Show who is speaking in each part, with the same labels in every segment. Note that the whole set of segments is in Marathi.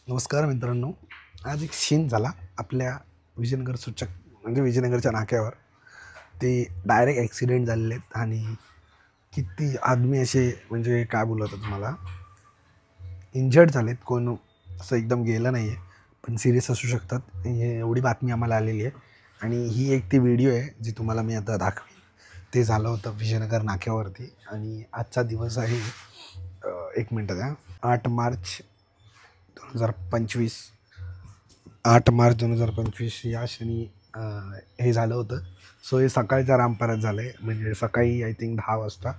Speaker 1: नमस्कार मित्रांनो. आज एक सीन झाला आपल्या विजयनगर सूचक म्हणजे विजयनगरच्या नाक्यावर. ते डायरेक्ट ॲक्सिडेंट झालेले आहेत आणि किती आदमी असे म्हणजे काय बोलत तुम्हाला इंजर्ड झालेत. कोण असं एकदम गेलं नाही आहे, पण सिरियस असू शकतात. एवढी बातमी आम्हाला आलेली आहे आणि ही एक ती व्हिडिओ आहे जी तुम्हाला मी आता दाखवेन. ते झालं होतं विजयनगर नाक्यावरती आणि आजचा दिवस आहे 1 मिनटं द्या, 8 मार्च 2025. 8 मार्च 2025 या क्षणी हे झालं होतं. सो हे सकाळच्या रामपरात झालं आहे, म्हणजे सकाळी आय थिंक 10 वाजता.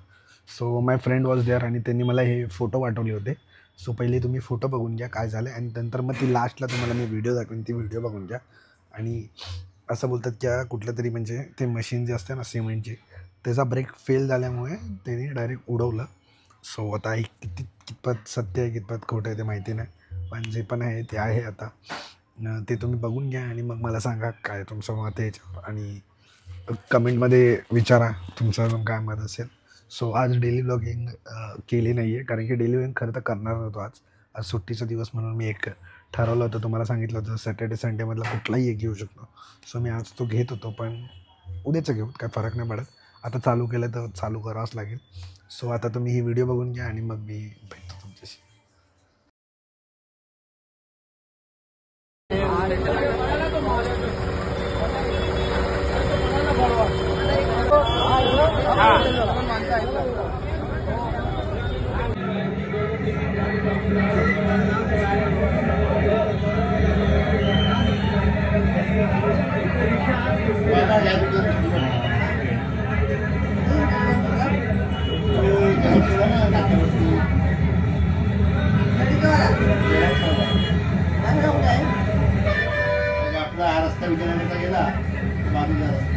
Speaker 1: So my friend was there आणि त्यांनी मला हे फोटो पाठवले होते. सो पहिले तुम्ही फोटो बघून घ्या काय झालं आणि नंतर मग ती लास्टला तुम्हाला मी व्हिडिओ दाखवेन, ती व्हिडिओ बघून घ्या. आणि असं बोलतात की कुठलं तरी म्हणजे ते मशीन जे असते ना सिमेंटची, त्याचा ब्रेक फेल झाल्यामुळे त्याने डायरेक्ट उडवलं. सो आता एक कितपत सत्य आहे कितपत खोटं आहे ते माहिती नाही, पण जे पण आहे ते आहे. आता ते तुम्ही बघून घ्या आणि मग मला सांगा काय तुमचं मत आहे याच्यावर आणि कमेंटमध्ये विचारा तुमचं अजून काय मत असेल. सो आज डेली ब्लॉगिंग केली नाही आहे, कारण की डेली ब्लॉगिंग खरं तर करणार नव्हतो. आज सुट्टीचा दिवस म्हणून मी एक ठरवलं होतं, तुम्हाला सांगितलं होतं सॅटर्डे संडेमधला कुठलाही एक घेऊ शकतो. सो मी आज तो घेत होतो, पण उद्याचं घेऊ काय फरक नाही पडत. आता चालू केलं तर चालू करावंच लागेल. सो आता तुम्ही ही व्हिडिओ बघून घ्या आणि मग मी भेटतो तुमच्याशी.
Speaker 2: आपला हा रस्ता विजयनगरचा गेला बाजूला रस्ता.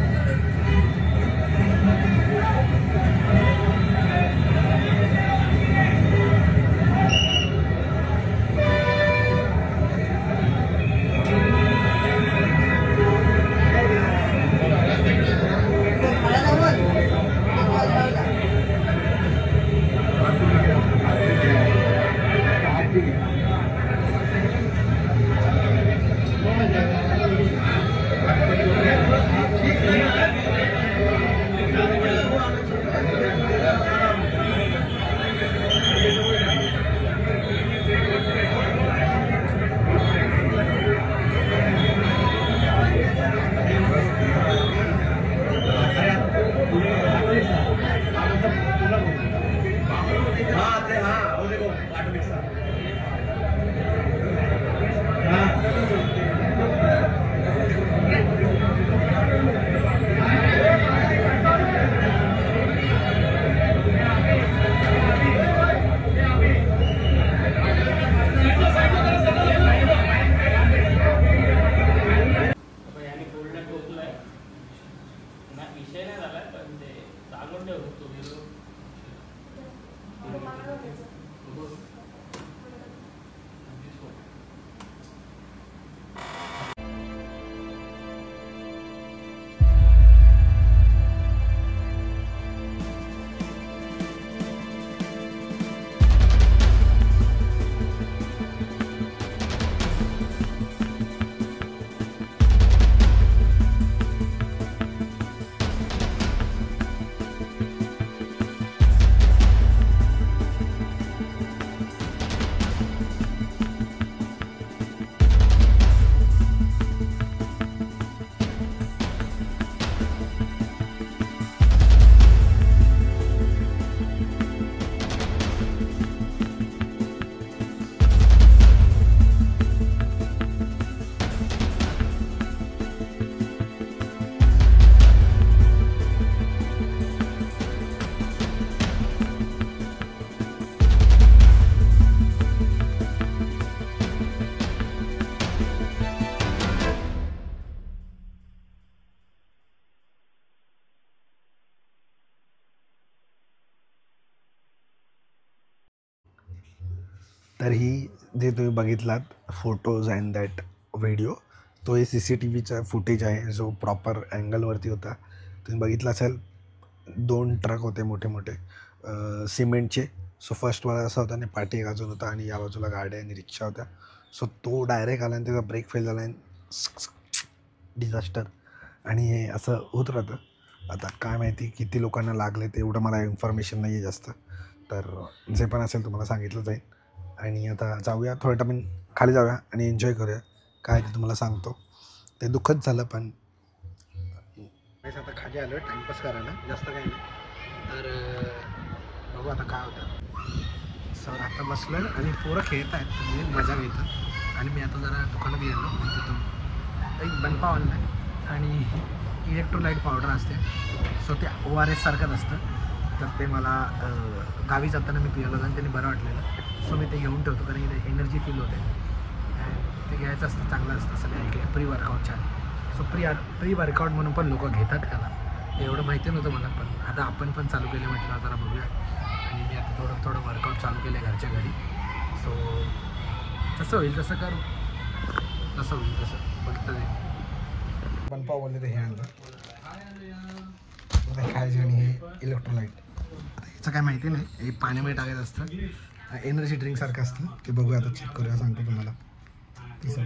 Speaker 3: विषय नाही झाला पण ते सांगून ठेवतो
Speaker 1: तर ही जे तुम्ही बघितलात फोटोज अँड दॅट व्हिडिओ, तो हे CCTVचा फुटेज आहे जो प्रॉपर अँगलवरती होता. तुम्ही बघितलं असेल 2 ट्रक होते मोठे मोठे सिमेंटचे. सो फर्स्ट मला असं होतं आणि पाठी एक अजून होता आणि या बाजूला गाड्या आणि रिक्षा होत्या. सो तो डायरेक्ट आला आणि त्याचा ब्रेक फेल झाला आणि डिझास्टर. आणि हे असं होत राहतं. आता काय माहिती किती लोकांना लागले ते एवढं मला इन्फॉर्मेशन नाही आहे जास्त. तर जे पण असेल तुम्हाला सांगितलं जाईल. आणि आता जाऊया थोडं टाइम खाली जाऊया आणि एन्जॉय करूया. काय ते तुम्हाला सांगतो. ते दुःखद झालं पण आता खाली आलो टाईमपास करायला जास्त काही नाही. तर बघू आता काय होतं. सर आता बसलं आणि पोरं खेळत आहेत म्हणजे मजा घेतात. आणि मी आता जरा दुकानात गेलो म्हणजे तिथून एक बनपाव आणला आहे आणि इलेक्ट्रोलाईट पावडर असते. सो ते ORS सारखंच असतं. तर ते मला गावी जाताना मी पिलं होतं आणि त्याने बरं वाटलेलं. सो मी ते घेऊन ठेवतो कारण इथे एनर्जी फील होते. ते घ्यायचं असतं चांगलं असतं असं मी ऐकलं प्री वर्कआउटच्या. सो प्री वर्कआउट म्हणून पण लोक घेतात त्याला. एवढं माहिती नव्हतं मला पण आता आपण पण चालू केलं म्हटलं जरा बघूया. आणि मी आता थोडं वर्कआउट चालू केलं आहे घरच्या घरी. सो जसं होईल तसं कर जसं होईल तसं बघतं ते. बनपाव बोलले तर हे आणलं खायचे आणि हे इलेक्ट्रोलाईट. आता याचं काय माहिती नाही. हे पाण्यामध्ये टाकायचं असतं एनर्जी ड्रिंकसारखं असतं. ते बघूया आता चेक करूया सांगतो तुम्हाला. ती सर